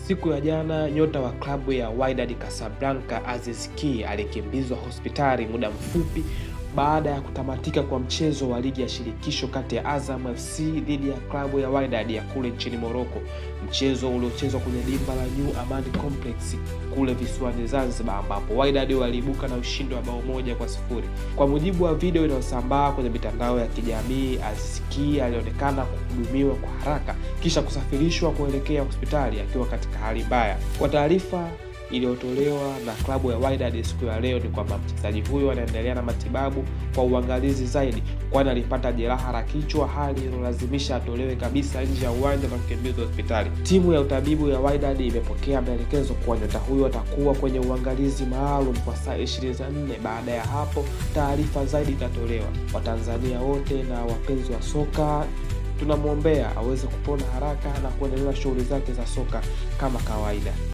Siku ya jana, nyota wa klabu ya Wydad Casablanca Aziz Ki alikimbizwa hospitali muda mfupi baada ya kutamatika kwa mchezo wa ligi ya shirikisho kati ya Azam FC dhidi ya klabu ya Wydad ya kule nchini Morocco. Mchezo uliochezwa kwenye dimba la New Aman Complex kule visiwani Zanzibar, ambapo Wydad waliibuka na ushindi wa bao 1-0. Kwa mujibu wa video inayosambaa kwenye mitandao ya kijamii, Aziz Ki alionekana kuhudumiwa kwa haraka kisha kusafirishwa kuelekea hospitali akiwa katika hali mbaya. Kwa taarifa iliyotolewa na klabu ya Wydad siku ya leo ni kwamba mchezaji huyo anaendelea na matibabu kwa uangalizi zaidi, kwani alipata jeraha la kichwa, hali iliyolazimisha atolewe kabisa nje ya uwanja na kukimbizwa hospitali. Timu ya utabibu ya Wydad imepokea maelekezo kuwa nyota huyo atakuwa kwenye uangalizi maalum kwa saa 24. Baada ya hapo taarifa zaidi itatolewa. Watanzania wote na wapenzi wa soka tunamwombea aweze kupona haraka na kuendelea shughuli zake za soka kama kawaida.